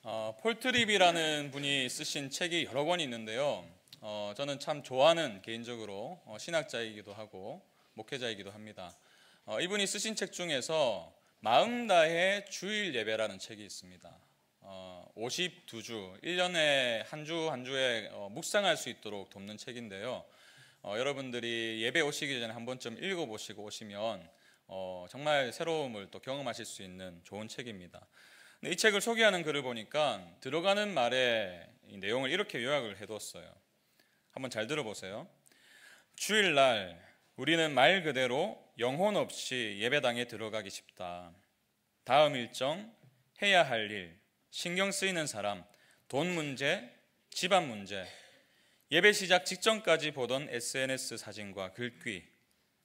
폴트립이라는 분이 쓰신 책이 여러 권이 있는데요. 저는 참 좋아하는 개인적으로 신학자이기도 하고 목회자이기도 합니다. 이분이 쓰신 책 중에서 마음 다해 주일 예배라는 책이 있습니다. 52주, 1년에 한 주 한 주에 묵상할 수 있도록 돕는 책인데요. 여러분들이 예배 오시기 전에 한 번쯤 읽어보시고 오시면 정말 새로움을 또 경험하실 수 있는 좋은 책입니다. 이 책을 소개하는 글을 보니까 들어가는 말에 이 내용을 이렇게 요약을 해뒀어요. 한번 잘 들어보세요. 주일날 우리는 말 그대로 영혼 없이 예배당에 들어가기 쉽다. 다음 일정, 해야 할 일, 신경 쓰이는 사람, 돈 문제, 집안 문제, 예배 시작 직전까지 보던 SNS 사진과 글귀,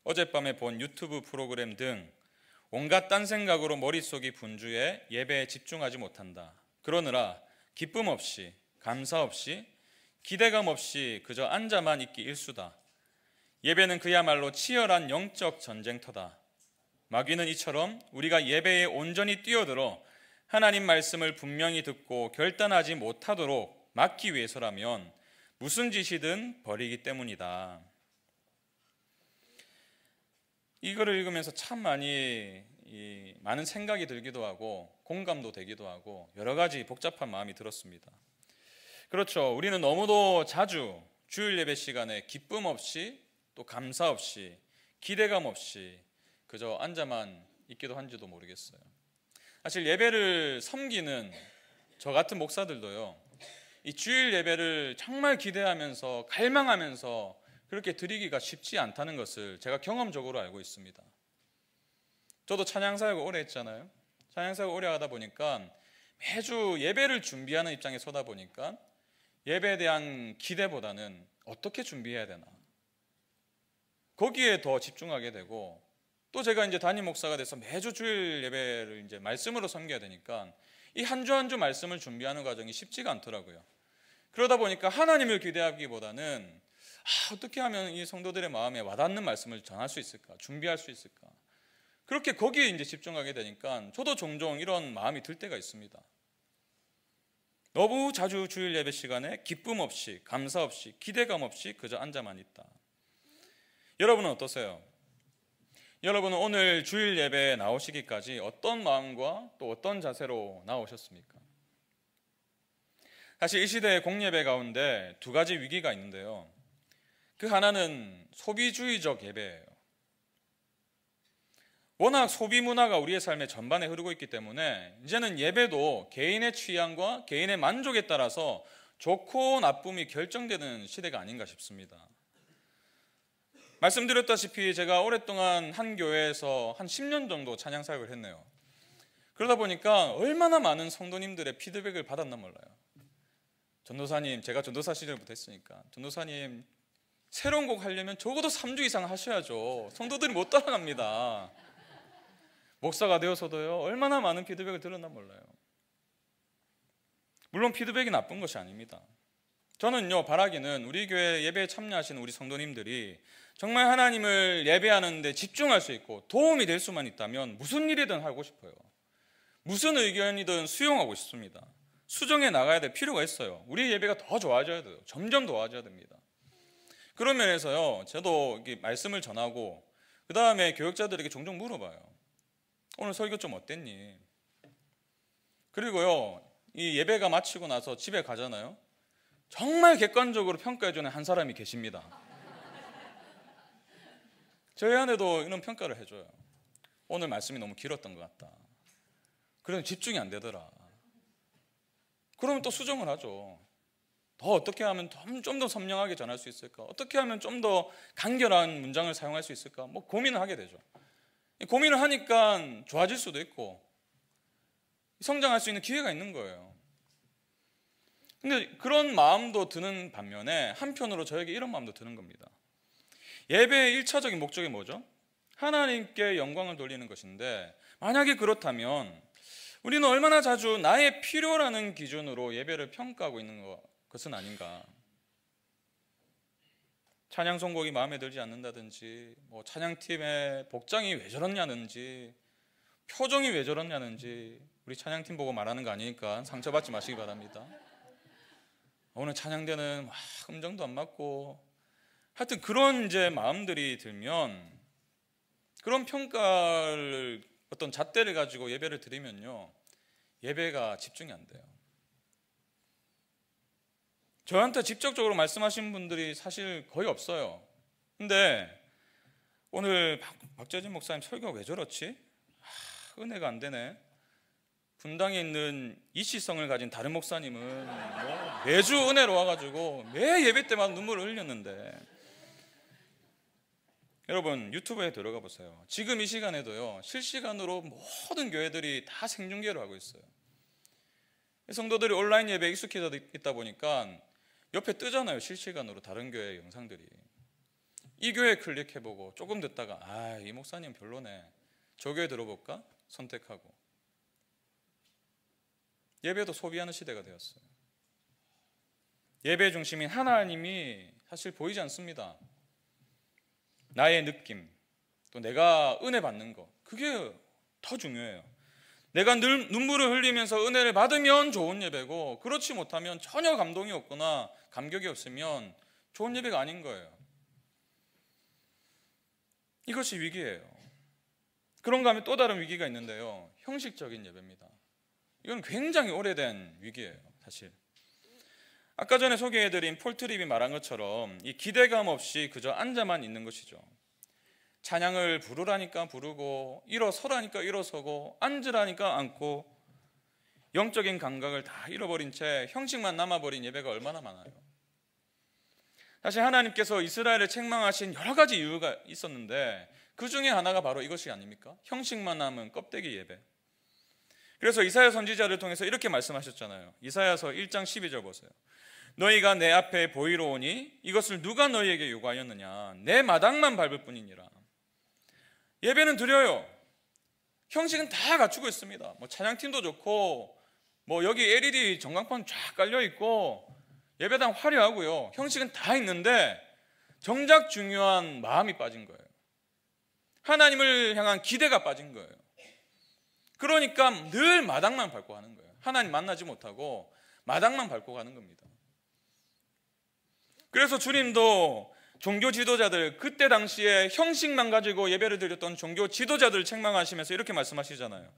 어젯밤에 본 유튜브 프로그램 등 온갖 딴 생각으로 머릿속이 분주해 예배에 집중하지 못한다. 그러느라 기쁨 없이, 감사 없이, 기대감 없이 그저 앉아만 있기 일수다. 예배는 그야말로 치열한 영적 전쟁터다. 마귀는 이처럼 우리가 예배에 온전히 뛰어들어 하나님 말씀을 분명히 듣고 결단하지 못하도록 막기 위해서라면 무슨 짓이든 버리기 때문이다. 이거를 읽으면서 참 많은 생각이 들기도 하고 공감도 되기도 하고 여러 가지 복잡한 마음이 들었습니다. 그렇죠. 우리는 너무도 자주 주일 예배 시간에 기쁨 없이 또 감사 없이 기대감 없이 그저 앉아만 있기도 한지도 모르겠어요. 사실 예배를 섬기는 저 같은 목사들도요, 이 주일 예배를 정말 기대하면서 갈망하면서 그렇게 드리기가 쉽지 않다는 것을 제가 경험적으로 알고 있습니다. 저도 찬양사역을 오래 했잖아요. 찬양사역을 오래 하다 보니까 매주 예배를 준비하는 입장에 서다 보니까 예배에 대한 기대보다는 어떻게 준비해야 되나, 거기에 더 집중하게 되고, 또 제가 이제 담임 목사가 돼서 매주 주일 예배를 이제 말씀으로 섬겨야 되니까 이 한 주 한 주 말씀을 준비하는 과정이 쉽지가 않더라고요. 그러다 보니까 하나님을 기대하기보다는 어떻게 하면 이 성도들의 마음에 와닿는 말씀을 전할 수 있을까, 준비할 수 있을까, 그렇게 거기에 이제 집중하게 되니까 저도 종종 이런 마음이 들 때가 있습니다. 너무 자주 주일 예배 시간에 기쁨 없이, 감사 없이, 기대감 없이 그저 앉아만 있다. 여러분은 어떠세요? 여러분은 오늘 주일 예배에 나오시기까지 어떤 마음과 또 어떤 자세로 나오셨습니까? 사실 이 시대의 공예배 가운데 두 가지 위기가 있는데요. 그 하나는 소비주의적 예배예요. 워낙 소비 문화가 우리의 삶의 전반에 흐르고 있기 때문에 이제는 예배도 개인의 취향과 개인의 만족에 따라서 좋고 나쁨이 결정되는 시대가 아닌가 싶습니다. 말씀드렸다시피 제가 오랫동안 한 교회에서 한 10년 정도 찬양 사역을 했네요. 그러다 보니까 얼마나 많은 성도님들의 피드백을 받았나 몰라요. 전도사님, 제가 전도사 시절부터 했으니까, 전도사님 새로운 곡 하려면 적어도 3주 이상 하셔야죠. 성도들이 못 따라갑니다. 목사가 되어서도요, 얼마나 많은 피드백을 들었나 몰라요. 물론 피드백이 나쁜 것이 아닙니다. 저는요, 바라기는 우리 교회 예배에 참여하시는 우리 성도님들이 정말 하나님을 예배하는 데 집중할 수 있고 도움이 될 수만 있다면 무슨 일이든 하고 싶어요. 무슨 의견이든 수용하고 싶습니다. 수정해 나가야 될 필요가 있어요. 우리 예배가 더 좋아져야 돼요. 점점 좋아져야 됩니다. 그런 면에서요, 저도 말씀을 전하고 그 다음에 교역자들에게 종종 물어봐요. 오늘 설교 좀 어땠니? 그리고요, 이 예배가 마치고 나서 집에 가잖아요. 정말 객관적으로 평가해주는 한 사람이 계십니다. 저희 아내도 이런 평가를 해줘요. 오늘 말씀이 너무 길었던 것 같다. 그래서 집중이 안 되더라. 그러면 또 수정을 하죠. 더 어떻게 하면 좀 더 선명하게 전할 수 있을까? 어떻게 하면 좀 더 간결한 문장을 사용할 수 있을까? 뭐 고민을 하게 되죠. 고민을 하니까 좋아질 수도 있고 성장할 수 있는 기회가 있는 거예요. 근데 그런 마음도 드는 반면에 한편으로 저에게 이런 마음도 드는 겁니다. 예배의 1차적인 목적이 뭐죠? 하나님께 영광을 돌리는 것인데, 만약에 그렇다면 우리는 얼마나 자주 나의 필요라는 기준으로 예배를 평가하고 있는 것은 아닌가. 찬양 선곡이 마음에 들지 않는다든지, 찬양팀의 복장이 왜 저러냐든지, 표정이 왜 저러냐는지 우리 찬양팀 보고 말하는 거 아니니까 상처받지 마시기 바랍니다. 오늘 찬양대는 막 음정도 안 맞고 하여튼 그런 이제 마음들이 들면 그런 평가를 어떤 잣대를 가지고 예배를 드리면요 예배가 집중이 안 돼요. 저한테 직접적으로 말씀하신 분들이 사실 거의 없어요. 근데 오늘 박재진 목사님 설교가 왜 저렇지? 은혜가 안 되네. 분당에 있는 이시성을 가진 다른 목사님은 뭐 매주 은혜로 와가지고 매 예배 때마다 눈물을 흘렸는데 여러분 유튜브에 들어가 보세요. 지금 이 시간에도요 실시간으로 모든 교회들이 다 생중계를 하고 있어요. 성도들이 온라인 예배에 익숙해져 있다 보니까 옆에 뜨잖아요. 실시간으로 다른 교회 영상들이. 이 교회 클릭해보고 조금 듣다가 이 목사님 별로네, 저 교회 들어볼까 선택하고 예배도 소비하는 시대가 되었어요. 예배 중심인 하나님이 사실 보이지 않습니다. 나의 느낌, 또 내가 은혜 받는 거, 그게 더 중요해요. 내가 늘 눈물을 흘리면서 은혜를 받으면 좋은 예배고 그렇지 못하면 전혀 감동이 없거나 감격이 없으면 좋은 예배가 아닌 거예요. 이것이 위기예요. 그런가 하면 또 다른 위기가 있는데요, 형식적인 예배입니다. 이건 굉장히 오래된 위기예요. 사실 아까 전에 소개해드린 폴 트립이 말한 것처럼 이 기대감 없이 그저 앉아만 있는 것이죠. 찬양을 부르라니까 부르고 일어서라니까 일어서고 앉으라니까 앉고 영적인 감각을 다 잃어버린 채 형식만 남아버린 예배가 얼마나 많아요. 사실 하나님께서 이스라엘을 책망하신 여러 가지 이유가 있었는데 그 중에 하나가 바로 이것이 아닙니까? 형식만 남은 껍데기 예배. 그래서 이사야 선지자를 통해서 이렇게 말씀하셨잖아요. 이사야서 1장 12절 보세요. 너희가 내 앞에 보이러 오니 이것을 누가 너희에게 요구하였느냐? 내 마당만 밟을 뿐이니라. 예배는 드려요. 형식은 다 갖추고 있습니다. 뭐 찬양팀도 좋고 뭐 여기 LED 전광판 쫙 깔려 있고 예배당 화려하고요. 형식은 다 있는데 정작 중요한 마음이 빠진 거예요. 하나님을 향한 기대가 빠진 거예요. 그러니까 늘 마당만 밟고 가는 거예요. 하나님 만나지 못하고 마당만 밟고 가는 겁니다. 그래서 주님도 종교 지도자들, 그때 당시에 형식만 가지고 예배를 드렸던 종교 지도자들을 책망하시면서 이렇게 말씀하시잖아요.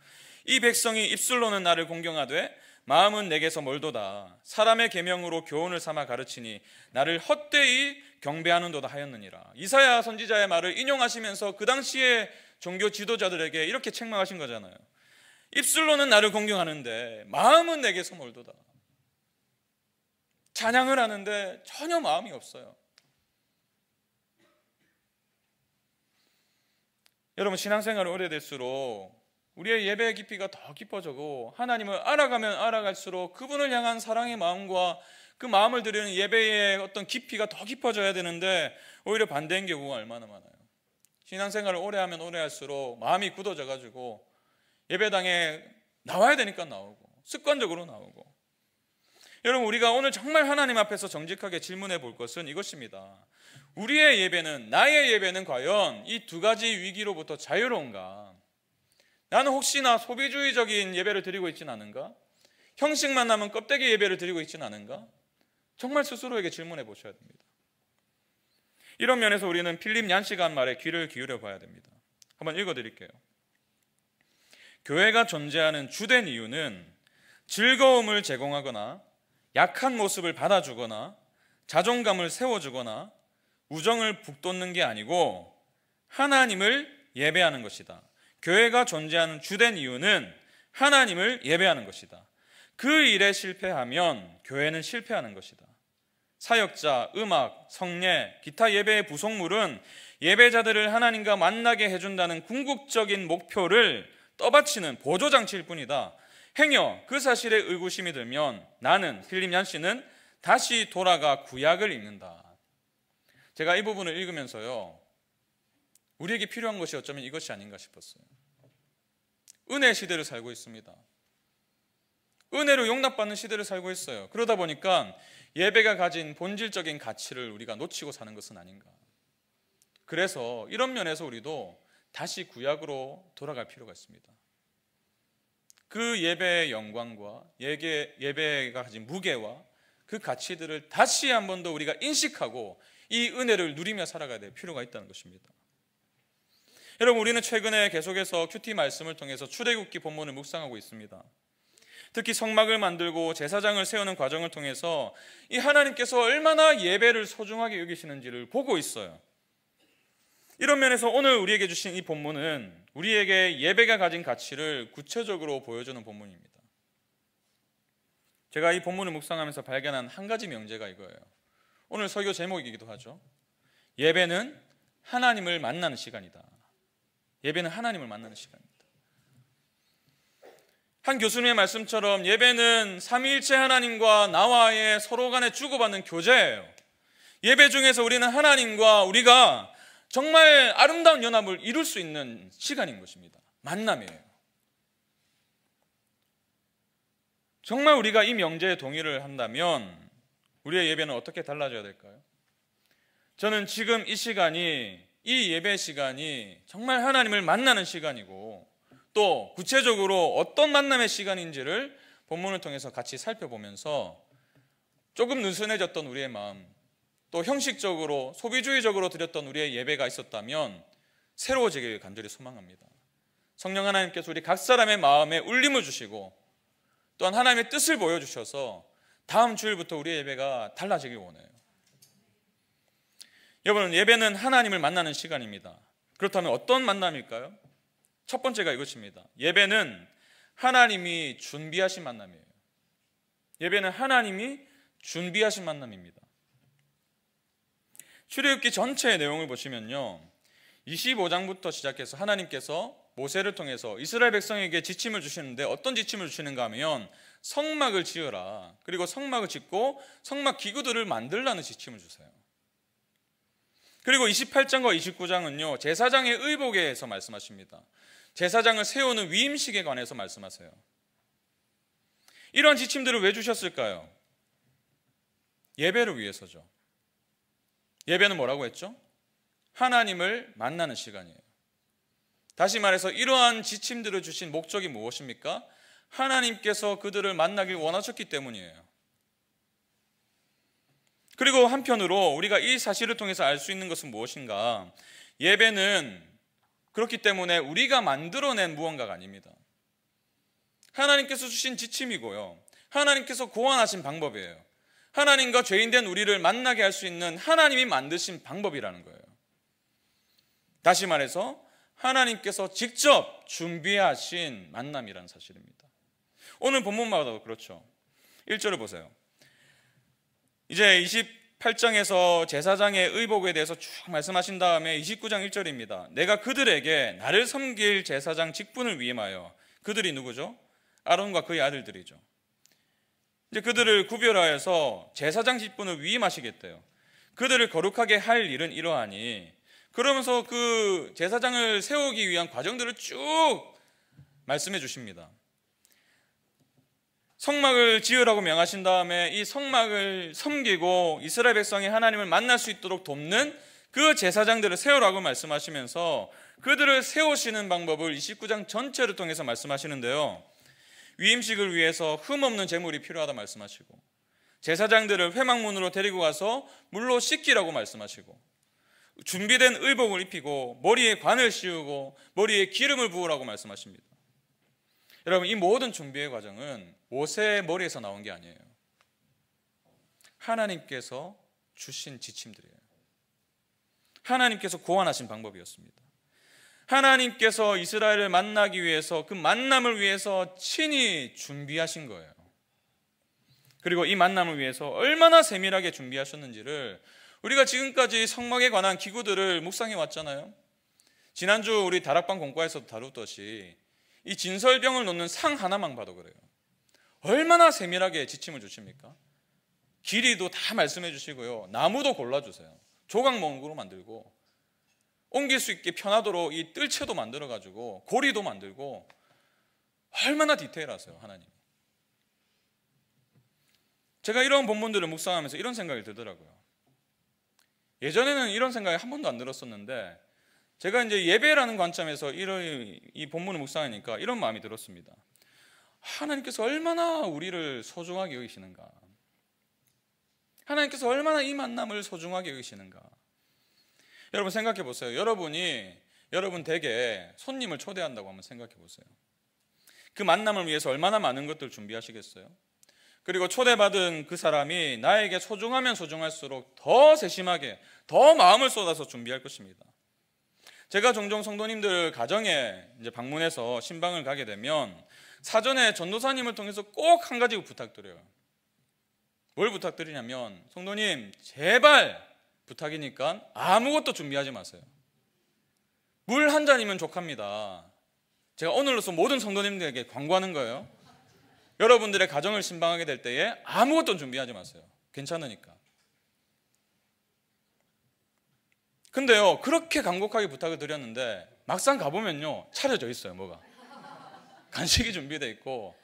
이 백성이 입술로는 나를 공경하되 마음은 내게서 멀도다. 사람의 계명으로 교훈을 삼아 가르치니 나를 헛되이 경배하는도다 하였느니라. 이사야 선지자의 말을 인용하시면서 그 당시에 종교 지도자들에게 이렇게 책망하신 거잖아요. 입술로는 나를 공경하는데 마음은 내게서 멀도다. 찬양을 하는데 전혀 마음이 없어요. 여러분, 신앙생활이 오래될수록 우리의 예배의 깊이가 더 깊어지고 하나님을 알아가면 알아갈수록 그분을 향한 사랑의 마음과 그 마음을 드리는 예배의 어떤 깊이가 더 깊어져야 되는데 오히려 반대인 경우가 얼마나 많아요. 신앙생활을 오래 하면 오래 할수록 마음이 굳어져 가지고 예배당에 나와야 되니까 나오고 습관적으로 나오고. 여러분, 우리가 오늘 정말 하나님 앞에서 정직하게 질문해 볼 것은 이것입니다. 우리의 예배는, 나의 예배는 과연 이 두 가지 위기로부터 자유로운가? 나는 혹시나 소비주의적인 예배를 드리고 있지는 않은가? 형식만 남은 껍데기 예배를 드리고 있지는 않은가? 정말 스스로에게 질문해 보셔야 됩니다. 이런 면에서 우리는 필립 얀시가 한 말에 귀를 기울여 봐야 됩니다. 한번 읽어드릴게요. 교회가 존재하는 주된 이유는 즐거움을 제공하거나 약한 모습을 받아주거나 자존감을 세워주거나 우정을 북돋는 게 아니고 하나님을 예배하는 것이다. 교회가 존재하는 주된 이유는 하나님을 예배하는 것이다. 그 일에 실패하면 교회는 실패하는 것이다. 사역자, 음악, 성례, 기타 예배의 부속물은 예배자들을 하나님과 만나게 해준다는 궁극적인 목표를 떠받치는 보조장치일 뿐이다. 행여 그 사실에 의구심이 들면 나는, 필립 얀시는 다시 돌아가 구약을 읽는다. 제가 이 부분을 읽으면서요, 우리에게 필요한 것이 어쩌면 이것이 아닌가 싶었어요. 은혜의 시대를 살고 있습니다. 은혜로 용납받는 시대를 살고 있어요. 그러다 보니까 예배가 가진 본질적인 가치를 우리가 놓치고 사는 것은 아닌가. 그래서 이런 면에서 우리도 다시 구약으로 돌아갈 필요가 있습니다. 그 예배의 영광과 예배가 가진 무게와 그 가치들을 다시 한 번 더 우리가 인식하고 이 은혜를 누리며 살아가야 될 필요가 있다는 것입니다. 여러분, 우리는 최근에 계속해서 큐티 말씀을 통해서 출애굽기 본문을 묵상하고 있습니다. 특히 성막을 만들고 제사장을 세우는 과정을 통해서 이 하나님께서 얼마나 예배를 소중하게 여기시는지를 보고 있어요. 이런 면에서 오늘 우리에게 주신 이 본문은 우리에게 예배가 가진 가치를 구체적으로 보여주는 본문입니다. 제가 이 본문을 묵상하면서 발견한 한 가지 명제가 이거예요. 오늘 설교 제목이기도 하죠. 예배는 하나님을 만나는 시간이다. 예배는 하나님을 만나는 시간입니다. 한 교수님의 말씀처럼 예배는 삼위일체 하나님과 나와의 서로 간에 주고받는 교제예요. 예배 중에서 우리는 하나님과 우리가 정말 아름다운 연합을 이룰 수 있는 시간인 것입니다. 만남이에요. 정말 우리가 이 명제에 동의를 한다면 우리의 예배는 어떻게 달라져야 될까요? 저는 지금 이 시간이, 이 예배 시간이 정말 하나님을 만나는 시간이고 또 구체적으로 어떤 만남의 시간인지를 본문을 통해서 같이 살펴보면서 조금 느슨해졌던 우리의 마음, 또 형식적으로 소비주의적으로 드렸던 우리의 예배가 있었다면 새로워지길 간절히 소망합니다. 성령 하나님께서 우리 각 사람의 마음에 울림을 주시고 또한 하나님의 뜻을 보여주셔서 다음 주일부터 우리의 예배가 달라지길 원해요. 여러분, 예배는 하나님을 만나는 시간입니다. 그렇다면 어떤 만남일까요? 첫 번째가 이것입니다. 예배는 하나님이 준비하신 만남이에요. 예배는 하나님이 준비하신 만남입니다. 출애굽기 전체의 내용을 보시면요, 25장부터 시작해서 하나님께서 모세를 통해서 이스라엘 백성에게 지침을 주시는데 어떤 지침을 주시는가 하면 성막을 지으라, 그리고 성막을 짓고 성막 기구들을 만들라는 지침을 주세요. 그리고 28장과 29장은요 제사장의 의복에 대해서 말씀하십니다. 제사장을 세우는 위임식에 관해서 말씀하세요. 이러한 지침들을 왜 주셨을까요? 예배를 위해서죠. 예배는 뭐라고 했죠? 하나님을 만나는 시간이에요. 다시 말해서 이러한 지침들을 주신 목적이 무엇입니까? 하나님께서 그들을 만나길 원하셨기 때문이에요. 그리고 한편으로 우리가 이 사실을 통해서 알 수 있는 것은 무엇인가? 예배는 그렇기 때문에 우리가 만들어낸 무언가가 아닙니다. 하나님께서 주신 지침이고요, 하나님께서 고안하신 방법이에요. 하나님과 죄인된 우리를 만나게 할 수 있는 하나님이 만드신 방법이라는 거예요. 다시 말해서 하나님께서 직접 준비하신 만남이라는 사실입니다. 오늘 본문마다도 그렇죠. 1절을 보세요. 이제 28장에서 제사장의 의복에 대해서 쭉 말씀하신 다음에 29장 1절입니다. 내가 그들에게 나를 섬길 제사장 직분을 위임하여, 그들이 누구죠? 아론과 그의 아들들이죠. 이제 그들을 구별하여서 제사장 직분을 위임하시겠대요. 그들을 거룩하게 할 일은 이러하니, 그러면서 그 제사장을 세우기 위한 과정들을 쭉 말씀해 주십니다. 성막을 지으라고 명하신 다음에 이 성막을 섬기고 이스라엘 백성이 하나님을 만날 수 있도록 돕는 그 제사장들을 세우라고 말씀하시면서 그들을 세우시는 방법을 29장 전체를 통해서 말씀하시는데요, 위임식을 위해서 흠없는 제물이 필요하다 말씀하시고, 제사장들을 회막문으로 데리고 가서 물로 씻기라고 말씀하시고, 준비된 의복을 입히고 머리에 관을 씌우고 머리에 기름을 부으라고 말씀하십니다. 여러분, 이 모든 준비의 과정은 모세의 머리에서 나온 게 아니에요. 하나님께서 주신 지침들이에요. 하나님께서 고안하신 방법이었습니다. 하나님께서 이스라엘을 만나기 위해서, 그 만남을 위해서 친히 준비하신 거예요. 그리고 이 만남을 위해서 얼마나 세밀하게 준비하셨는지를 우리가 지금까지 성막에 관한 기구들을 묵상해 왔잖아요. 지난주 우리 다락방 공과에서도 다루듯이 이 진설병을 놓는 상 하나만 봐도 그래요. 얼마나 세밀하게 지침을 주십니까? 길이도 다 말씀해 주시고요, 나무도 골라주세요. 조각목으로 만들고 옮길 수 있게 편하도록 이 뜰채도 만들어가지고 고리도 만들고, 얼마나 디테일하세요 하나님. 제가 이런 본문들을 묵상하면서 이런 생각이 들더라고요. 예전에는 이런 생각이 한 번도 안 들었었는데 제가 이제 예배라는 관점에서 이 본문을 묵상하니까 이런 마음이 들었습니다. 하나님께서 얼마나 우리를 소중하게 여기시는가, 하나님께서 얼마나 이 만남을 소중하게 여기시는가. 여러분 생각해 보세요. 여러분 댁에 손님을 초대한다고 한번 생각해 보세요. 그 만남을 위해서 얼마나 많은 것들 준비하시겠어요? 그리고 초대받은 그 사람이 나에게 소중하면 소중할수록 더 세심하게, 더 마음을 쏟아서 준비할 것입니다. 제가 종종 성도님들 가정에 이제 방문해서 신방을 가게 되면 사전에 전도사님을 통해서 꼭 한 가지 부탁드려요. 뭘 부탁드리냐면, 성도님 제발 부탁이니까 아무것도 준비하지 마세요. 물 한 잔이면 족합니다. 제가 오늘로서 모든 성도님들에게 광고하는 거예요. 여러분들의 가정을 신방하게 될 때에 아무것도 준비하지 마세요. 괜찮으니까. 근데요, 그렇게 간곡하게 부탁을 드렸는데 막상 가보면요, 차려져 있어요. 뭐가 간식이 준비되어 있고.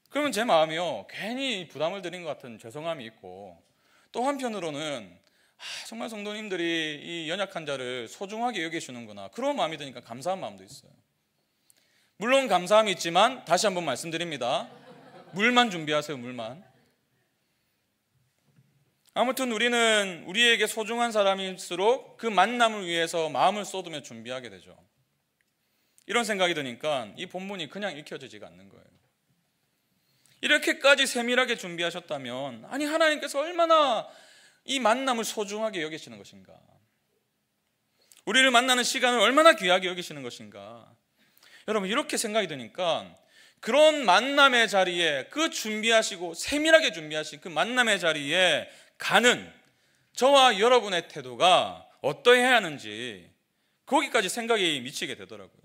그러면 제 마음이요, 괜히 부담을 드린 것 같은 죄송함이 있고, 또 한편으로는 정말 성도님들이 이 연약한 자를 소중하게 여기시는구나, 그런 마음이 드니까 감사한 마음도 있어요. 물론 감사함이 있지만 다시 한번 말씀드립니다. 물만 준비하세요. 물만. 아무튼 우리는 우리에게 소중한 사람일수록 그 만남을 위해서 마음을 쏟으며 준비하게 되죠. 이런 생각이 드니까 이 본문이 그냥 읽혀지지가 않는 거예요. 이렇게까지 세밀하게 준비하셨다면, 아니 하나님께서 얼마나 이 만남을 소중하게 여기시는 것인가, 우리를 만나는 시간을 얼마나 귀하게 여기시는 것인가. 여러분 이렇게 생각이 드니까 그런 만남의 자리에, 그 준비하시고 세밀하게 준비하신 그 만남의 자리에 가는 저와 여러분의 태도가 어떠해야 하는지 거기까지 생각이 미치게 되더라고요.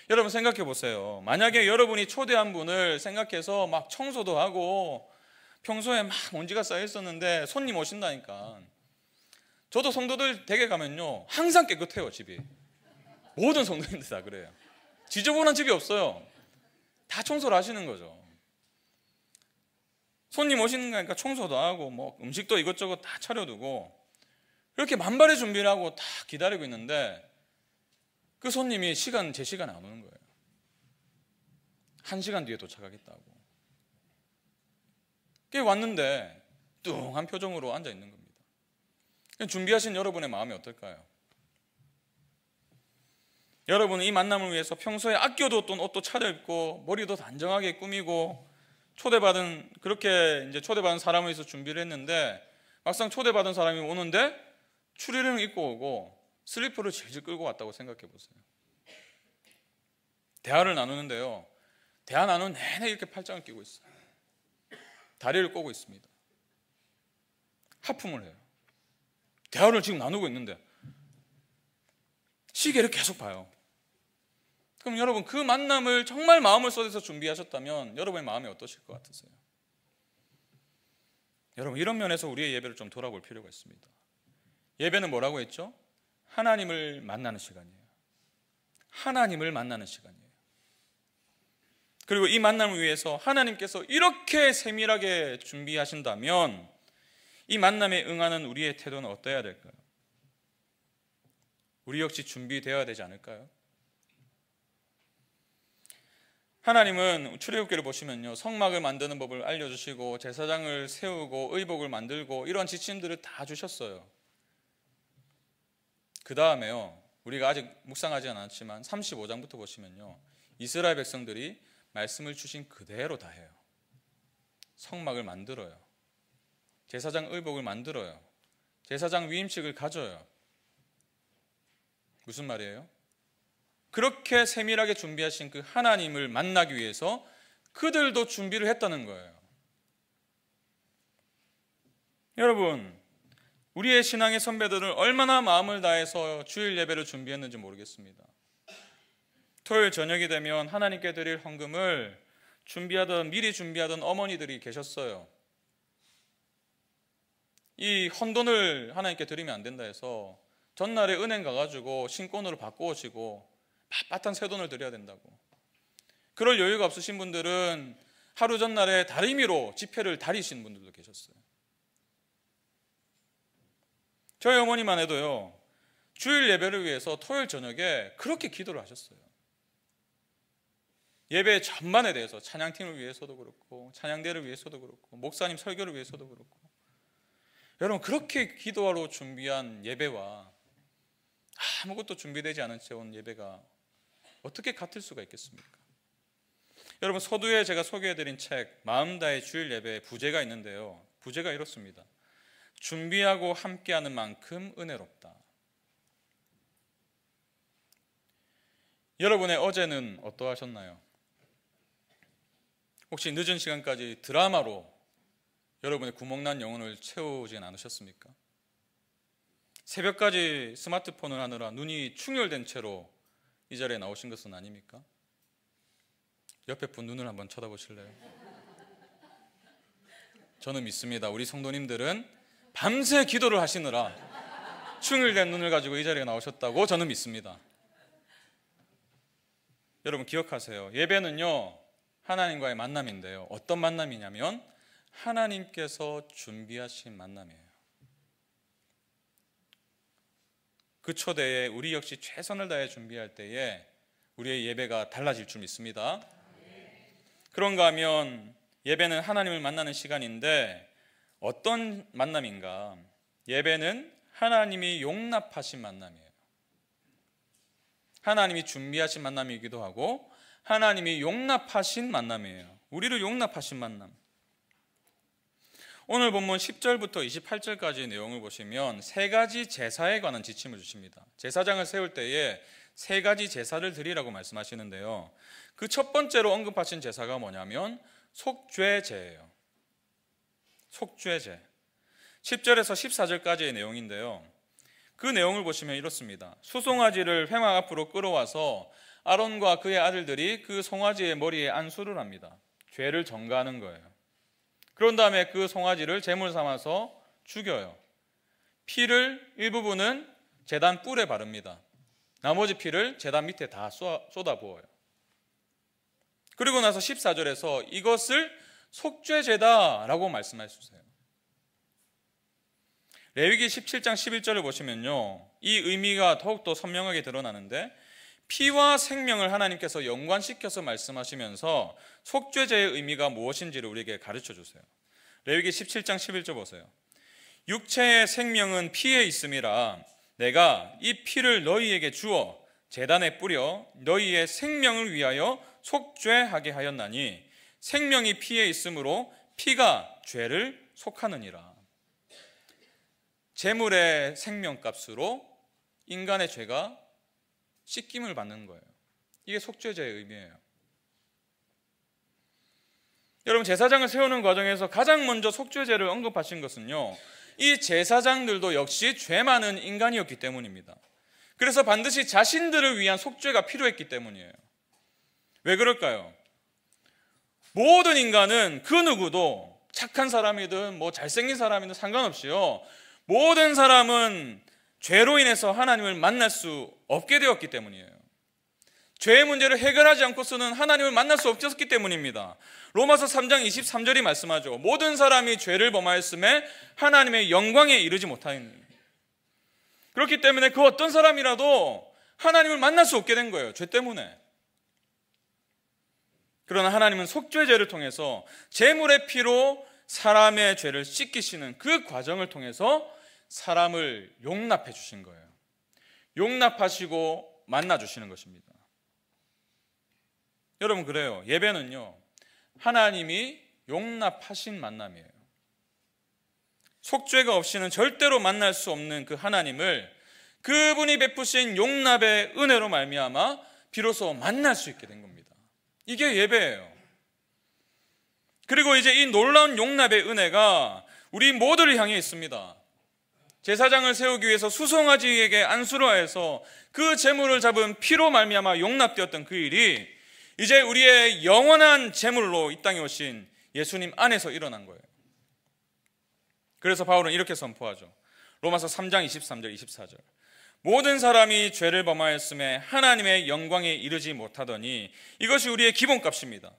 여러분 생각해 보세요. 만약에 여러분이 초대한 분을 생각해서 막 청소도 하고 평소에 막 먼지가 쌓여 있었는데 손님 오신다니까, 저도 성도들 댁에 가면요 항상 깨끗해요. 집이. 모든 성도님들 다 그래요. 지저분한 집이 없어요. 다 청소를 하시는 거죠. 손님 오시는 거니까 청소도 하고 뭐 음식도 이것저것 다 차려두고 이렇게 만발의 준비를 하고 다 기다리고 있는데, 그 손님이 제 시간에 안 오는 거예요. 1시간 뒤에 도착하겠다고. 꽤 왔는데 뚱한 표정으로 앉아 있는 겁니다. 준비하신 여러분의 마음이 어떨까요? 여러분은 이 만남을 위해서 평소에 아껴뒀던 옷도 차려입고 머리도 단정하게 꾸미고 그렇게 이제 초대받은 사람을 위해서 준비를 했는데, 막상 초대받은 사람이 오는데 추리닝을 입고 오고 슬리퍼를 질질 끌고 왔다고 생각해 보세요. 대화를 나누는데요, 대화 나누는 내내 이렇게 팔짱을 끼고 있어요. 다리를 꼬고 있습니다. 하품을 해요. 대화를 지금 나누고 있는데 시계를 계속 봐요. 그럼 여러분 그 만남을 정말 마음을 쏟아서 준비하셨다면 여러분의 마음이 어떠실 것 같으세요? 여러분 이런 면에서 우리의 예배를 좀 돌아볼 필요가 있습니다. 예배는 뭐라고 했죠? 하나님을 만나는 시간이에요. 하나님을 만나는 시간이에요. 그리고 이 만남을 위해서 하나님께서 이렇게 세밀하게 준비하신다면 이 만남에 응하는 우리의 태도는 어떠해야 될까요? 우리 역시 준비되어야 되지 않을까요? 하나님은 출애굽기를 보시면요, 성막을 만드는 법을 알려주시고 제사장을 세우고 의복을 만들고 이런 지침들을 다 주셨어요. 그 다음에요, 우리가 아직 묵상하지 않았지만 35장부터 보시면요, 이스라엘 백성들이 말씀을 주신 그대로 다 해요. 성막을 만들어요. 제사장 의복을 만들어요. 제사장 위임식을 가져요. 무슨 말이에요? 그렇게 세밀하게 준비하신 그 하나님을 만나기 위해서 그들도 준비를 했다는 거예요. 여러분, 우리의 신앙의 선배들은 얼마나 마음을 다해서 주일 예배를 준비했는지 모르겠습니다. 토요일 저녁이 되면 하나님께 드릴 헌금을 미리 준비하던 어머니들이 계셨어요. 이 헌돈을 하나님께 드리면 안 된다 해서 전날에 은행 가가지고 신권으로 바꾸어지고 빳빳한 새 돈을 드려야 된다고. 그럴 여유가 없으신 분들은 하루 전날에 다리미로 지폐를 다리신 분들도 계셨어요. 저희 어머니만 해도요, 주일 예배를 위해서 토요일 저녁에 그렇게 기도를 하셨어요. 예배 전반에 대해서 찬양팀을 위해서도 그렇고 찬양대를 위해서도 그렇고 목사님 설교를 위해서도 그렇고 여러분 그렇게 기도하러 준비한 예배와 아무것도 준비되지 않은 채 온 예배가 어떻게 같을 수가 있겠습니까? 여러분 서두에 제가 소개해드린 책 마음 다해 주일 예배의 부제가 있는데요. 부제가 이렇습니다. 준비하고 함께하는 만큼 은혜롭다. 여러분의 어제는 어떠하셨나요? 혹시 늦은 시간까지 드라마로 여러분의 구멍난 영혼을 채우진 않으셨습니까? 새벽까지 스마트폰을 하느라 눈이 충혈된 채로 이 자리에 나오신 것은 아닙니까? 옆에 분 눈을 한번 쳐다보실래요? 저는 믿습니다. 우리 성도님들은 밤새 기도를 하시느라 충혈된 눈을 가지고 이 자리에 나오셨다고 저는 믿습니다. 여러분 기억하세요. 예배는요 하나님과의 만남인데요. 어떤 만남이냐면 하나님께서 준비하신 만남이에요. 그 초대에 우리 역시 최선을 다해 준비할 때에 우리의 예배가 달라질 줄 믿습니다. 그런가 하면 예배는 하나님을 만나는 시간인데 어떤 만남인가? 예배는 하나님이 용납하신 만남이에요. 하나님이 준비하신 만남이기도 하고 하나님이 용납하신 만남이에요. 우리를 용납하신 만남. 오늘 본문 10절부터 28절까지의 내용을 보시면 세 가지 제사에 관한 지침을 주십니다. 제사장을 세울 때에 세 가지 제사를 드리라고 말씀하시는데요. 그 첫 번째로 언급하신 제사가 뭐냐면 속죄제예요. 속죄제. 10절에서 14절까지의 내용인데요. 그 내용을 보시면 이렇습니다. 수송아지를 회막 앞으로 끌어와서 아론과 그의 아들들이 그 송아지의 머리에 안수를 합니다. 죄를 전가하는 거예요. 그런 다음에 그 송아지를 제물 삼아서 죽여요. 피를 일부분은 제단 뿔에 바릅니다. 나머지 피를 제단 밑에 다 쏟아부어요. 그리고 나서 14절에서 이것을 속죄제다라고 말씀하셨어요. 레위기 17장 11절을 보시면요, 이 의미가 더욱더 선명하게 드러나는데 피와 생명을 하나님께서 연관시켜서 말씀하시면서 속죄제의 의미가 무엇인지를 우리에게 가르쳐 주세요. 레위기 17장 11절 보세요. 육체의 생명은 피에 있음이라 내가 이 피를 너희에게 주어 제단에 뿌려 너희의 생명을 위하여 속죄하게 하였나니 생명이 피에 있으므로 피가 죄를 속하느니라. 제물의 생명값으로 인간의 죄가 씻김을 받는 거예요. 이게 속죄제의 의미예요. 여러분 제사장을 세우는 과정에서 가장 먼저 속죄제를 언급하신 것은요, 이 제사장들도 역시 죄 많은 인간이었기 때문입니다. 그래서 반드시 자신들을 위한 속죄가 필요했기 때문이에요. 왜 그럴까요? 모든 인간은 그 누구도 착한 사람이든 뭐 잘생긴 사람이든 상관없이요, 모든 사람은 죄로 인해서 하나님을 만날 수 없게 되었기 때문이에요. 죄의 문제를 해결하지 않고서는 하나님을 만날 수 없었기 때문입니다. 로마서 3장 23절이 말씀하죠. 모든 사람이 죄를 범하였음에 하나님의 영광에 이르지 못하니. 그렇기 때문에 그 어떤 사람이라도 하나님을 만날 수 없게 된 거예요. 죄 때문에. 그러나 하나님은 속죄제를 통해서 제물의 피로 사람의 죄를 씻기시는 그 과정을 통해서 사람을 용납해 주신 거예요. 용납하시고 만나 주시는 것입니다. 여러분 그래요. 예배는요, 하나님이 용납하신 만남이에요. 속죄가 없이는 절대로 만날 수 없는 그 하나님을 그분이 베푸신 용납의 은혜로 말미암아 비로소 만날 수 있게 된 겁니다. 이게 예배예요. 그리고 이제 이 놀라운 용납의 은혜가 우리 모두를 향해 있습니다. 제사장을 세우기 위해서 수송아지에게 안수를 하여서 그 제물을 잡은 피로 말미암아 용납되었던 그 일이 이제 우리의 영원한 제물로 이 땅에 오신 예수님 안에서 일어난 거예요. 그래서 바울은 이렇게 선포하죠. 로마서 3장 23절 24절. 모든 사람이 죄를 범하였음에 하나님의 영광에 이르지 못하더니 이것이 우리의 기본값입니다.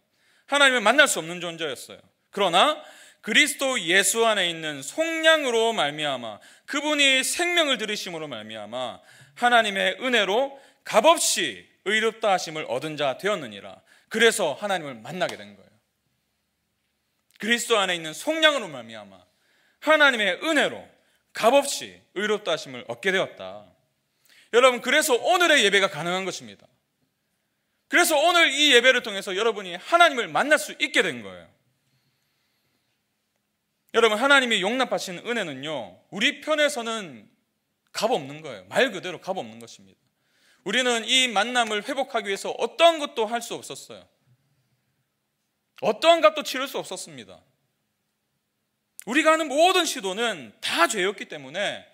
하나님을 만날 수 없는 존재였어요. 그러나 그리스도 예수 안에 있는 속량으로 말미암아 그분이 생명을 들이심으로 말미암아 하나님의 은혜로 값없이 의롭다 하심을 얻은 자 되었느니라. 그래서 하나님을 만나게 된 거예요. 그리스도 안에 있는 속량으로 말미암아 하나님의 은혜로 값없이 의롭다 하심을 얻게 되었다. 여러분, 그래서 오늘의 예배가 가능한 것입니다. 그래서 오늘 이 예배를 통해서 여러분이 하나님을 만날 수 있게 된 거예요. 여러분, 하나님이 용납하시는 은혜는요, 우리 편에서는 값없는 거예요. 말 그대로 값없는 것입니다. 우리는 이 만남을 회복하기 위해서 어떠한 것도 할 수 없었어요. 어떠한 값도 치를 수 없었습니다. 우리가 하는 모든 시도는 다 죄였기 때문에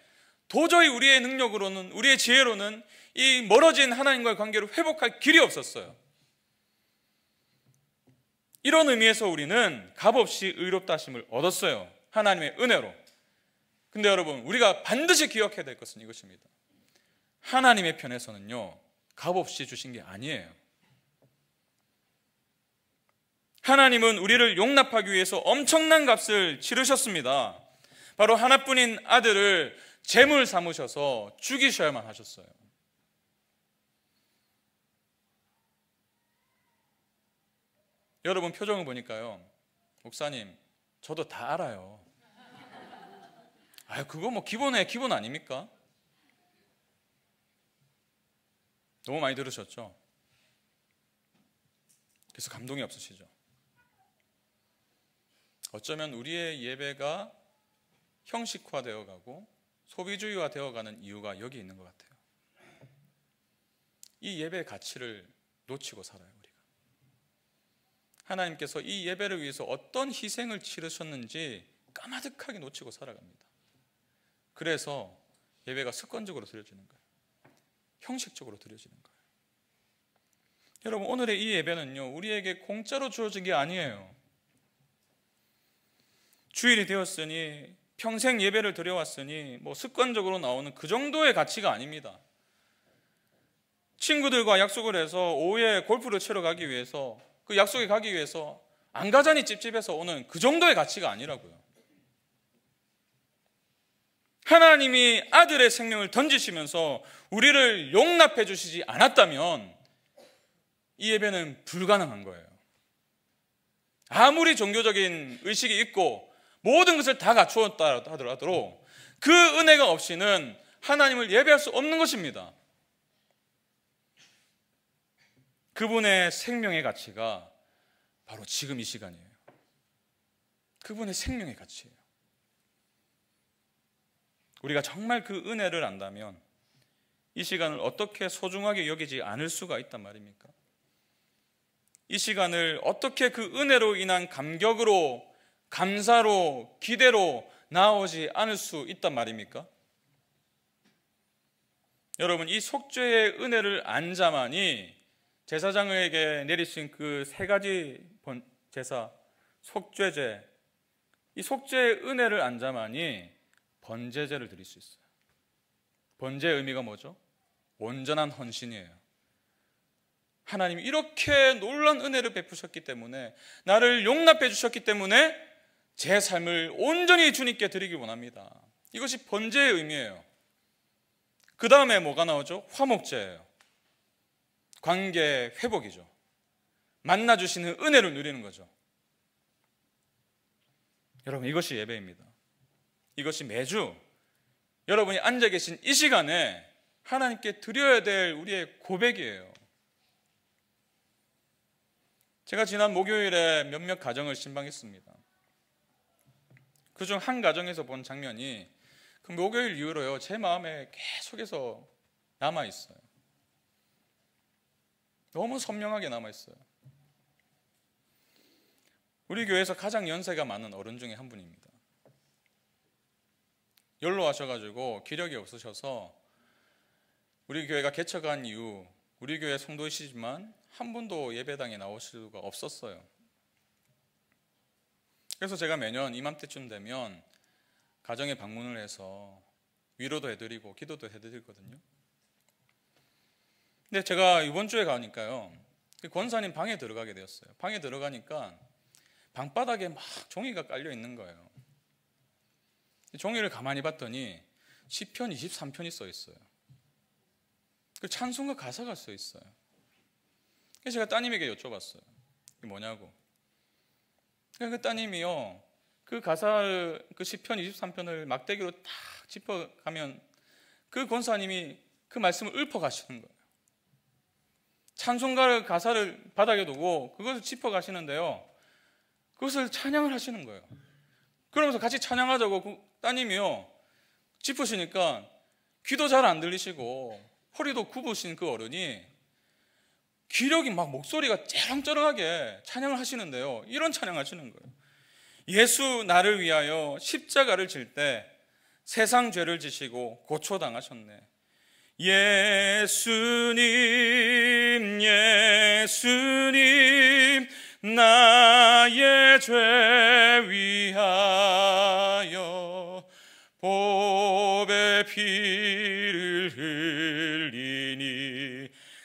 도저히 우리의 능력으로는, 우리의 지혜로는 이 멀어진 하나님과의 관계를 회복할 길이 없었어요. 이런 의미에서 우리는 값없이 의롭다 하심을 얻었어요. 하나님의 은혜로. 근데 여러분, 우리가 반드시 기억해야 될 것은 이것입니다. 하나님의 편에서는요, 값없이 주신 게 아니에요. 하나님은 우리를 용납하기 위해서 엄청난 값을 치르셨습니다. 바로 하나뿐인 아들을 제물 삼으셔서 죽이셔야만 하셨어요. 여러분 표정을 보니까요, 목사님, 저도 다 알아요. 그거 뭐 기본의 기본 아닙니까? 너무 많이 들으셨죠? 그래서 감동이 없으시죠? 어쩌면 우리의 예배가 형식화되어 가고 소비주의화 되어가는 이유가 여기 있는 것 같아요. 이 예배의 가치를 놓치고 살아요, 우리가. 하나님께서 이 예배를 위해서 어떤 희생을 치르셨는지 까마득하게 놓치고 살아갑니다. 그래서 예배가 습관적으로 드려지는 거예요. 형식적으로 드려지는 거예요. 여러분, 오늘의 이 예배는요, 우리에게 공짜로 주어진 게 아니에요. 주일이 되었으니, 평생 예배를 드려왔으니 뭐 습관적으로 나오는 그 정도의 가치가 아닙니다. 친구들과 약속을 해서 오후에 골프를 치러 가기 위해서, 그 약속에 가기 위해서 안 가자니 찝찝해서 오는 그 정도의 가치가 아니라고요. 하나님이 아들의 생명을 던지시면서 우리를 용납해 주시지 않았다면 이 예배는 불가능한 거예요. 아무리 종교적인 의식이 있고 모든 것을 다 갖추었다 하더라도 그 은혜가 없이는 하나님을 예배할 수 없는 것입니다. 그분의 생명의 가치가 바로 지금 이 시간이에요. 그분의 생명의 가치예요. 우리가 정말 그 은혜를 안다면 이 시간을 어떻게 소중하게 여기지 않을 수가 있단 말입니까? 이 시간을 어떻게 그 은혜로 인한 감격으로, 감사로, 기대로 나오지 않을 수 있단 말입니까? 여러분, 이 속죄의 은혜를 안 자만이 제사장에게 내리신 그 세 가지 제사, 속죄제, 이 속죄의 은혜를 안 자만이 번제제를 드릴 수 있어요. 번제의 의미가 뭐죠? 온전한 헌신이에요. 하나님이 이렇게 놀라운 은혜를 베푸셨기 때문에, 나를 용납해 주셨기 때문에 제 삶을 온전히 주님께 드리기 원합니다. 이것이 번제의 의미예요. 그 다음에 뭐가 나오죠? 화목제예요. 관계 회복이죠. 만나주시는 은혜를 누리는 거죠. 여러분, 이것이 예배입니다. 이것이 매주 여러분이 앉아 계신 이 시간에 하나님께 드려야 될 우리의 고백이에요. 제가 지난 목요일에 몇몇 가정을 신방했습니다. 그중 한 가정에서 본 장면이 그 목요일 이후로요, 제 마음에 계속해서 남아있어요. 너무 선명하게 남아있어요. 우리 교회에서 가장 연세가 많은 어른 중에 한 분입니다. 연로하셔가지고 기력이 없으셔서 우리 교회가 개척한 이후 우리 교회 성도이시지만 한 번도 예배당에 나오실 수가 없었어요. 그래서 제가 매년 이맘때쯤 되면 가정에 방문을 해서 위로도 해드리고 기도도 해드리거든요. 근데 제가 이번 주에 가니까요, 권사님 방에 들어가게 되었어요. 방에 들어가니까 방바닥에 막 종이가 깔려 있는 거예요. 종이를 가만히 봤더니 시편 23편이 써 있어요. 그 찬송가 가사가 써 있어요. 그래서 제가 따님에게 여쭤봤어요. 이게 뭐냐고. 그 따님이요, 그 가사를, 그 시편 23편을 막대기로 딱 짚어가면 그 권사님이 그 말씀을 읊어가시는 거예요. 찬송가 가사를 바닥에 두고 그것을 짚어가시는데요, 그것을 찬양을 하시는 거예요. 그러면서 같이 찬양하자고 그 따님이요, 짚으시니까 귀도 잘 안 들리시고 허리도 굽으신 그 어른이 기력이 막 목소리가 쩌렁쩌렁하게 찬양을 하시는데요, 이런 찬양하시는 거예요. 예수 나를 위하여 십자가를 질 때 세상 죄를 지시고 고초당하셨네. 예수님 예수님 나의 죄 위하여 보배 피를 흘리니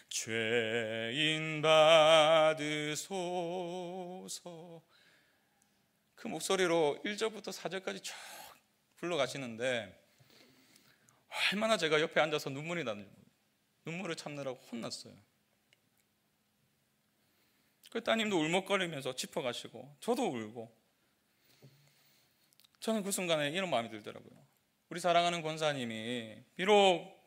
죄인 받으소서. 그 목소리로 1절부터 4절까지 쭉 불러가시는데 얼마나 제가 옆에 앉아서 눈물이 나는지, 눈물을 참느라고 혼났어요. 그 따님도 울먹거리면서 짚어가시고 저도 울고, 저는 그 순간에 이런 마음이 들더라고요. 우리 사랑하는 권사님이 비록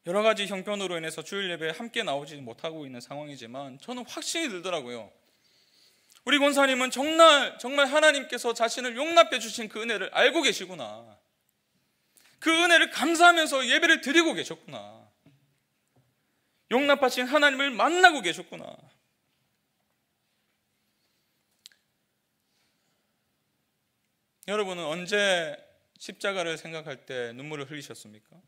여러 가지 형편으로 인해서 주일 예배에 함께 나오지 못하고 있는 상황이지만 저는 확신이 들더라고요. 우리 권사님은 정말 하나님께서 자신을 용납해 주신 그 은혜를 알고 계시구나. 그 은혜를 감사하면서 예배를 드리고 계셨구나. 용납하신 하나님을 만나고 계셨구나. 여러분은 언제 십자가를 생각할 때 눈물을 흘리셨습니까?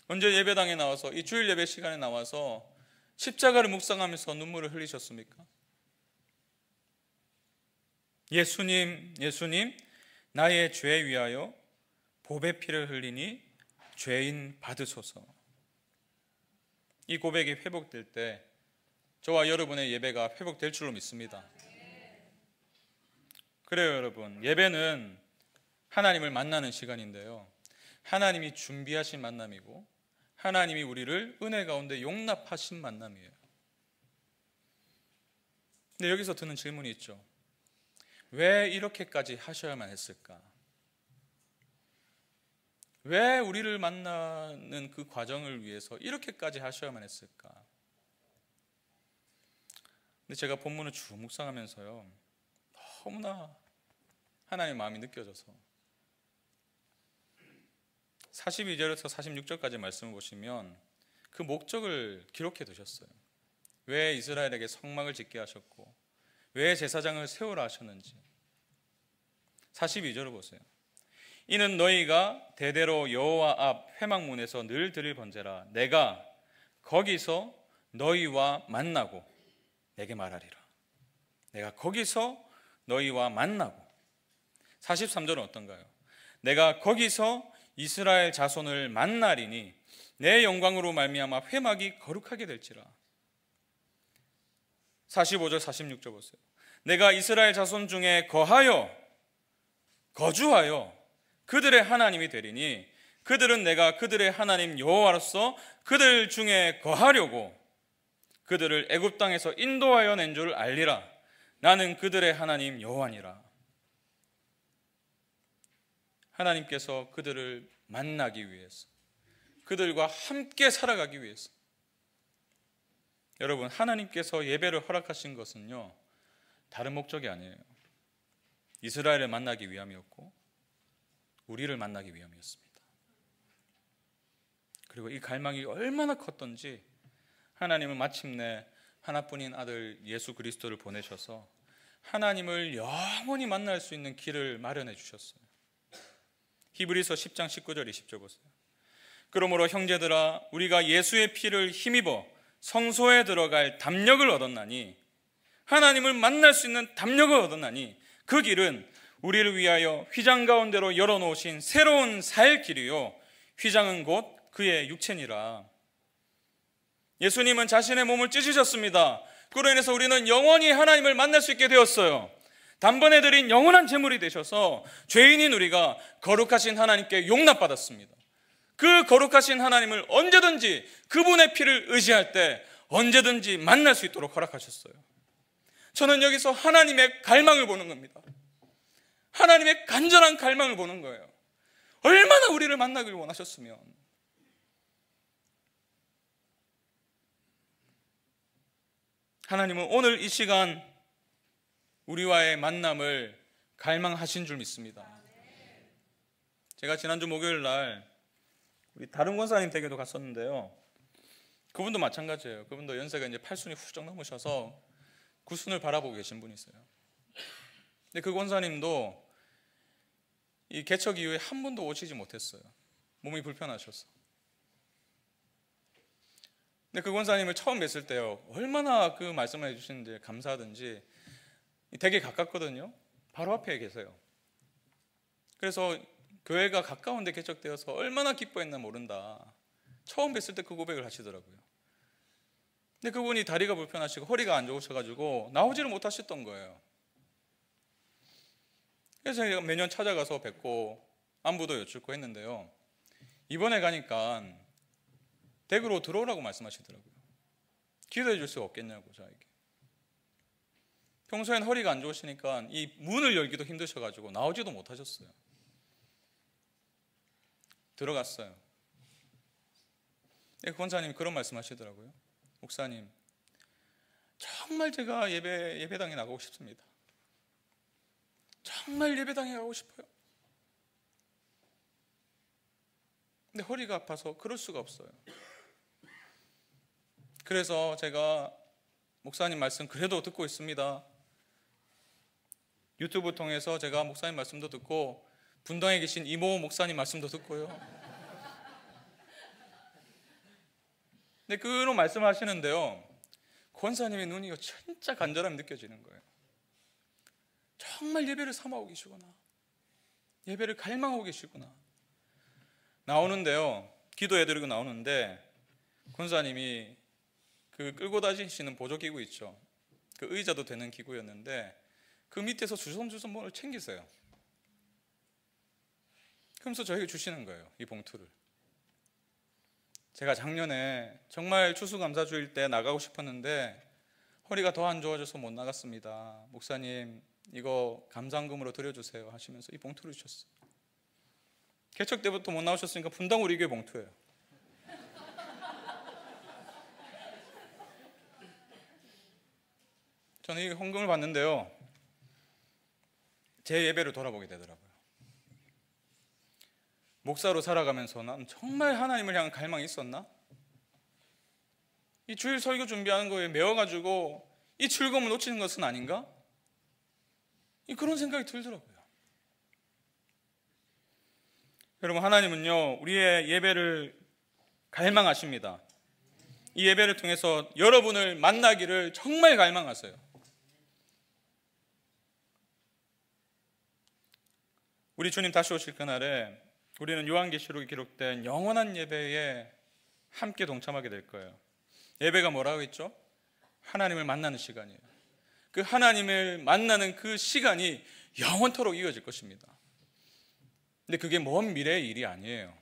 언제 예배당에 나와서, 이 주일 예배 시간에 나와서 십자가를 묵상하면서 눈물을 흘리셨습니까? 예수님 예수님 나의 죄 위하여 보배 피를 흘리니 죄인 받으소서. 이 고백이 회복될 때 저와 여러분의 예배가 회복될 줄로 믿습니다. 그래요 여러분, 예배는 하나님을 만나는 시간인데요, 하나님이 준비하신 만남이고 하나님이 우리를 은혜 가운데 용납하신 만남이에요. 근데 여기서 드는 질문이 있죠. 왜 이렇게까지 하셔야만 했을까? 왜 우리를 만나는 그 과정을 위해서 이렇게까지 하셔야만 했을까? 근데 제가 본문을 쭉 묵상하면서요, 너무나 하나님의 마음이 느껴져서 42절에서 46절까지 말씀을 보시면 그 목적을 기록해 두셨어요. 왜 이스라엘에게 성막을 짓게 하셨고 왜 제사장을 세우라 하셨는지. 42절을 보세요. 이는 너희가 대대로 여호와 앞 회막문에서 늘 드릴 번제라. 내가 거기서 너희와 만나고 내게 말하리라. 내가 거기서 너희와 만나고. 43절은 어떤가요? 내가 거기서 이스라엘 자손을 만나리니 내 영광으로 말미암아 회막이 거룩하게 될지라. 45절 46절 보세요. 내가 이스라엘 자손 중에 거주하여 그들의 하나님이 되리니 그들은 내가 그들의 하나님 여호와로서 그들 중에 거하려고 그들을 애굽 땅에서 인도하여 낸 줄 알리라. 나는 그들의 하나님 여호와니라. 하나님께서 그들을 만나기 위해서, 그들과 함께 살아가기 위해서. 여러분, 하나님께서 예배를 허락하신 것은요, 다른 목적이 아니에요. 이스라엘을 만나기 위함이었고 우리를 만나기 위함이었습니다. 그리고 이 갈망이 얼마나 컸던지 하나님은 마침내 하나뿐인 아들 예수 그리스도를 보내셔서 하나님을 영원히 만날 수 있는 길을 마련해 주셨어요. 히브리서 10장 19절 20절 보세요. 그러므로 형제들아, 우리가 예수의 피를 힘입어 성소에 들어갈 담력을 얻었나니, 하나님을 만날 수 있는 담력을 얻었나니 그 길은 우리를 위하여 휘장 가운데로 열어놓으신 새로운 살 길이요 휘장은 곧 그의 육체니라. 예수님은 자신의 몸을 찢으셨습니다. 그로 인해서 우리는 영원히 하나님을 만날 수 있게 되었어요. 단번에 드린 영원한 제물이 되셔서 죄인인 우리가 거룩하신 하나님께 용납받았습니다. 그 거룩하신 하나님을 언제든지 그분의 피를 의지할 때 언제든지 만날 수 있도록 허락하셨어요. 저는 여기서 하나님의 갈망을 보는 겁니다. 하나님의 간절한 갈망을 보는 거예요. 얼마나 우리를 만나길 원하셨으면. 하나님은 오늘 이 시간 우리와의 만남을 갈망하신 줄 믿습니다. 제가 지난주 목요일 날 우리 다른 권사님 댁에도 갔었는데요. 그분도 마찬가지예요. 그분도 연세가 이제 8순이 훌쩍 넘으셔서 9순을 바라보고 계신 분이 있어요. 근데 그 권사님도 이 개척 이후에 한 번도 오시지 못했어요. 몸이 불편하셔서. 근데 그 권사님을 처음 뵀을 때요, 얼마나 그 말씀을 해주시는지 감사하든지, 되게 가깝거든요. 바로 앞에 계세요. 그래서 교회가 가까운데 개척되어서 얼마나 기뻐했나 모른다. 처음 뵀을 때 그 고백을 하시더라고요. 근데 그분이 다리가 불편하시고 허리가 안 좋으셔가지고 나오지를 못하셨던 거예요. 그래서 제가 매년 찾아가서 뵙고 안부도 여쭙고 했는데요, 이번에 가니까 댁으로 들어오라고 말씀하시더라고요. 기도해 줄 수 없겠냐고 저에게. 평소엔 허리가 안 좋으시니까 이 문을 열기도 힘드셔가지고 나오지도 못하셨어요. 들어갔어요. 그 권사님이 그런 말씀하시더라고요. 목사님, 정말 제가 예배당에 나가고 싶습니다. 정말 예배당에 가고 싶어요. 근데 허리가 아파서 그럴 수가 없어요. 그래서 제가 목사님 말씀 그래도 듣고 있습니다. 유튜브 통해서 제가 목사님 말씀도 듣고 분당에 계신 이모 목사님 말씀도 듣고요. 근데 그런 말씀하시는데요, 권사님의 눈이 진짜 간절함이 느껴지는 거예요. 정말 예배를 삼아오고 계시구나. 예배를 갈망하고 계시구나. 나오는데요, 기도해드리고 나오는데 권사님이 그 끌고 다니시는 보조기구 있죠. 그 의자도 되는 기구였는데 그 밑에서 주섬주섬 뭘 챙기세요. 그러면서 저에게 주시는 거예요, 이 봉투를. 제가 작년에 정말 추수감사주일 때 나가고 싶었는데 허리가 더 안 좋아져서 못 나갔습니다. 목사님, 이거 감사금으로 드려주세요 하시면서 이 봉투를 주셨어요. 개척 때부터 못 나오셨으니까 분당 우리 교회 봉투예요. 저는 이 헌금을 받는데요, 제 예배를 돌아보게 되더라고요. 목사로 살아가면서 난 정말 하나님을 향한 갈망이 있었나? 이 주일 설교 준비하는 거에 매워가지고 이 즐거움을 놓치는 것은 아닌가? 그런 생각이 들더라고요. 여러분, 하나님은요, 우리의 예배를 갈망하십니다. 이 예배를 통해서 여러분을 만나기를 정말 갈망하세요. 우리 주님 다시 오실 그날에 우리는 요한계시록에 기록된 영원한 예배에 함께 동참하게 될 거예요. 예배가 뭐라고 했죠? 하나님을 만나는 시간이에요. 그 하나님을 만나는 그 시간이 영원토록 이어질 것입니다. 근데 그게 먼 미래의 일이 아니에요.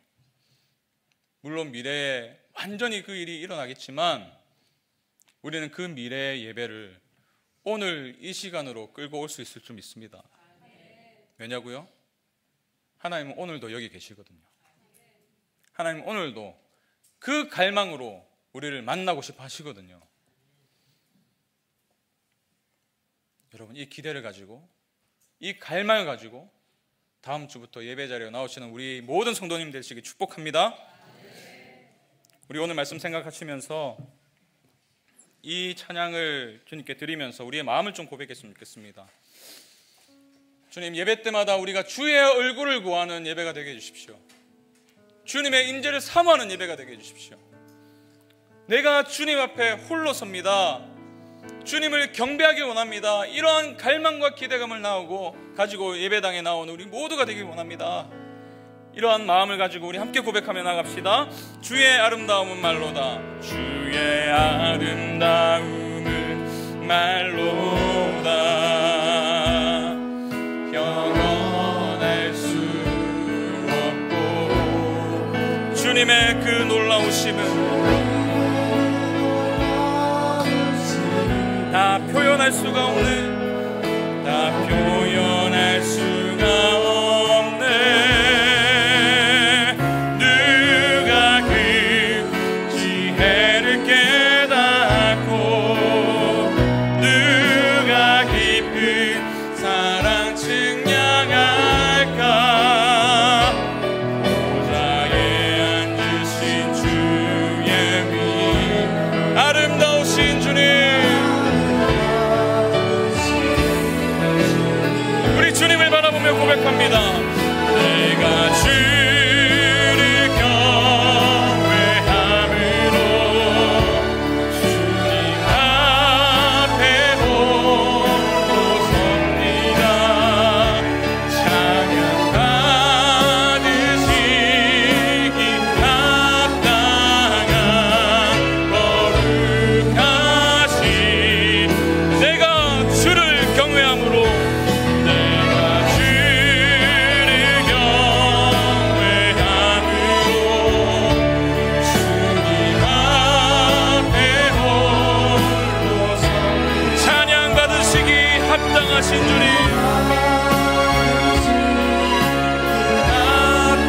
물론 미래에 완전히 그 일이 일어나겠지만 우리는 그 미래의 예배를 오늘 이 시간으로 끌고 올 수 있을 줄 믿습니다. 왜냐고요? 하나님은 오늘도 여기 계시거든요. 하나님은 오늘도 그 갈망으로 우리를 만나고 싶어 하시거든요. 여러분, 이 기대를 가지고, 이 갈망을 가지고 다음 주부터 예배 자리에 나오시는 우리 모든 성도님 되시기 축복합니다. 우리 오늘 말씀 생각하시면서 이 찬양을 주님께 드리면서 우리의 마음을 좀 고백했으면 좋겠습니다. 주님, 예배 때마다 우리가 주의 얼굴을 구하는 예배가 되게 해주십시오. 주님의 임재를 사모하는 예배가 되게 해주십시오. 내가 주님 앞에 홀로 섭니다. 주님을 경배하기 원합니다. 이러한 갈망과 기대감을 가지고 예배당에 나온 우리 모두가 되길 원합니다. 이러한 마음을 가지고 우리 함께 고백하며 나갑시다. 주의 아름다움은 말로다. 주의 아름다움은 말로다. 영원할 수 없고 주님의 그 놀라우심은 표현할 수가 없네. 다 표현할 수가 없네. 누가 그 지혜를 깨닫고 누가 깊은 사랑 증량할까. 보좌에 앉으신 주의 위 아름다우신 주님, 우리 주님을 바라보며 고백합니다. 내가 주를 경외함으로 주님 앞에 홀로 섭니다. 찬양 받으시기 합당한 거룩하신 내가 주를 경외함으로 합당하신 주님,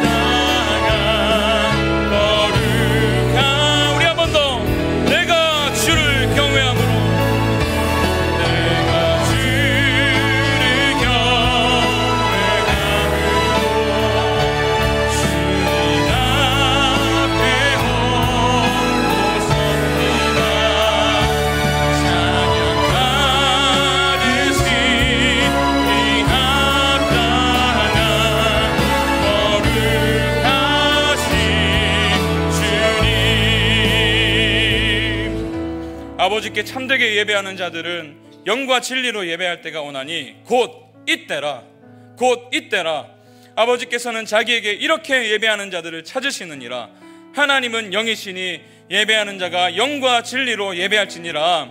합당한 거룩한 우리 한 번 더. 내가 주를 경외함으로 내가 주를 경외함으로 주님 앞에 홀로 섭니다. 찬양 아버지께 참되게 예배하는 자들은 영과 진리로 예배할 때가 오나니 곧 이때라, 곧 이때라. 아버지께서는 자기에게 이렇게 예배하는 자들을 찾으시느니라. 하나님은 영이시니 예배하는 자가 영과 진리로 예배할지니라.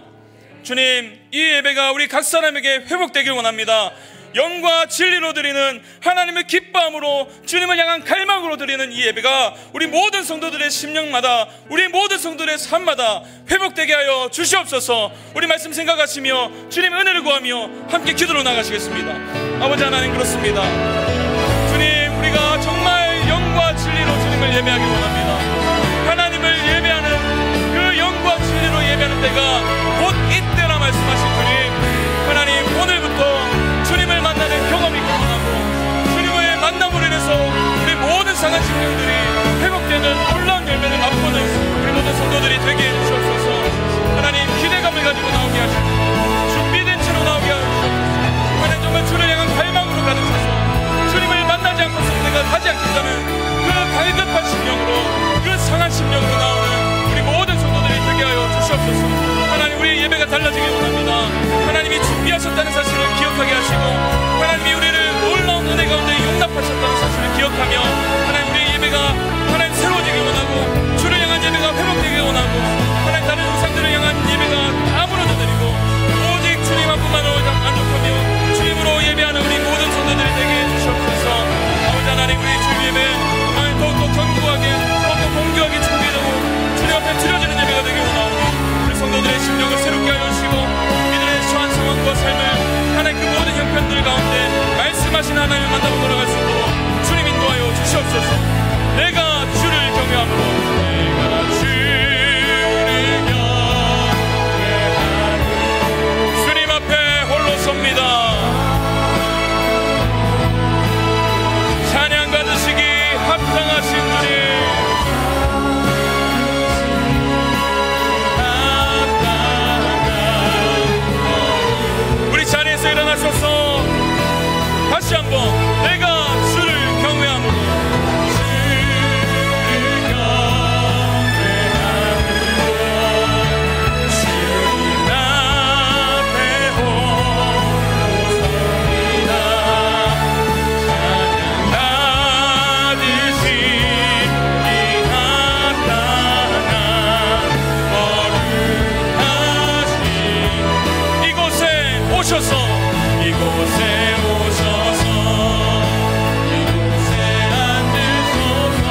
주님, 이 예배가 우리 각 사람에게 회복되길 원합니다. 영과 진리로 드리는 하나님의 기뻐함으로 주님을 향한 갈망으로 드리는 이 예배가 우리 모든 성도들의 심령마다, 우리 모든 성도들의 삶마다 회복되게 하여 주시옵소서. 우리 말씀 생각하시며 주님 은혜를 구하며 함께 기도로 나가시겠습니다. 아버지 하나님, 그렇습니다. 주님, 우리가 정말 영과 진리로 주님을 예배하기 원합니다. 하나님을 예배하는 그 영과 진리로 예배하는 때가 곧 이때라 말씀하신 주님, 하나님 오늘부터 주님을 만나는 경험이 원하고 주님의 만남으로 인해서 우리 모든 상한 심령들이 회복되는 놀라운 열매를 맛보는 우리 모든 성도들이 되게 해주시옵소서. 하나님, 기대감을 가지고 나오게 하시고 준비된 채로 나오게 하시옵소서. 하나님, 정말 주를 향한 갈망으로 가득 차서 주님을 만나지 않고서 내가 가지 않겠다는 그 갈급한 심령으로, 그 상한 심령으로 나오는 우리 모든 성도들이 되게 하여 주시옵소서. 하나님, 우리의 예배가 달라지길 원합니다. 하나님이 준비하셨다는 사실을 기억하게 하시고 하나님이 우리를 놀라운 은혜 가운데 용납하셨다는 사실을 기억하며 하나님, 우리의 예배가 하나님 새로워지길 원하고 주를 향한 예배가 회복되길 원하고 하나님, 다른 우상들을 향한 예배가 다 무너져드리고 오직 주님 한 분만으로 만족하며 주님으로 예배하는 우리 모든 성도들이 되게 해주시옵소서. 아버지 하나님, 우리 주님 예배 하나님 더욱더 견고하게, 더욱더 공교하게 준비되고 주님 앞에 드려지는 예배가 되길 원하오니 우리 성도들의 심령을 새롭게 하여 주시고 이들의 처한 상황과 삶을 하나님 그 모든 형편들 가운데 말씀하신 하나님을 만나고 돌아갈 수 있도록 주님 인도하여 주시옵소서. 내가 주를 경외함으로 내가 주를 경외함으로 주님 앞에 홀로 섭니다. 찬양 받으시기 합당하신 주님, 자리에서 일어나셔서 다시 한번 내가 주를 경외함으로 주를 경외함으로 주님 앞에 홀로 섭니다. 찬양 받으시기 합당한 거룩하신 이곳에 오셔서, 이곳에 오셔서 이곳에 앉으소서.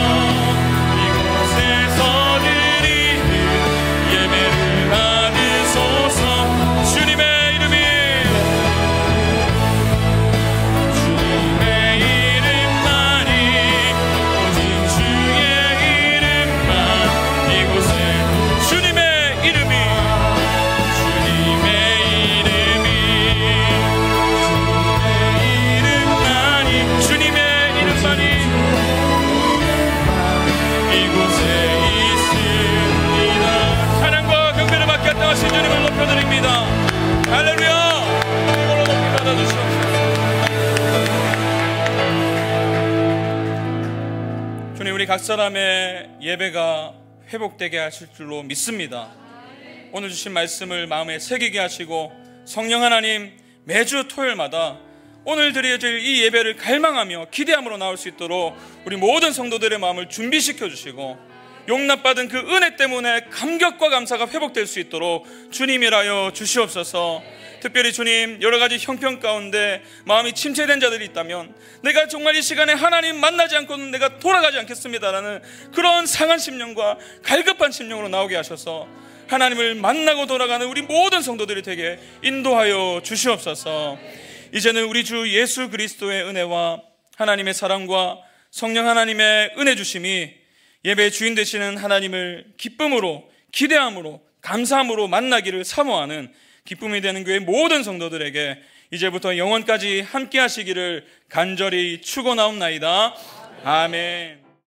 이곳에서 드리는 예배를 받으소서. 주님의 이름이 각 사람의 예배가 회복되게 하실 줄로 믿습니다. 오늘 주신 말씀을 마음에 새기게 하시고 성령 하나님 매주 토요일마다 오늘 드려질 이 예배를 갈망하며 기대함으로 나올 수 있도록 우리 모든 성도들의 마음을 준비시켜 주시고 용납받은 그 은혜 때문에 감격과 감사가 회복될 수 있도록 주님이라여 주시옵소서. 특별히 주님, 여러 가지 형편 가운데 마음이 침체된 자들이 있다면 내가 정말 이 시간에 하나님 만나지 않고는 내가 돌아가지 않겠습니다라는 그런 상한 심령과 갈급한 심령으로 나오게 하셔서 하나님을 만나고 돌아가는 우리 모든 성도들이 되게 인도하여 주시옵소서. 이제는 우리 주 예수 그리스도의 은혜와 하나님의 사랑과 성령 하나님의 은혜 주심이 예배의 주인 되시는 하나님을 기쁨으로, 기대함으로, 감사함으로 만나기를 사모하는 기쁨이 되는 교회 모든 성도들에게 이제부터 영원까지 함께 하시기를 간절히 축원하옵나이다. 아멘.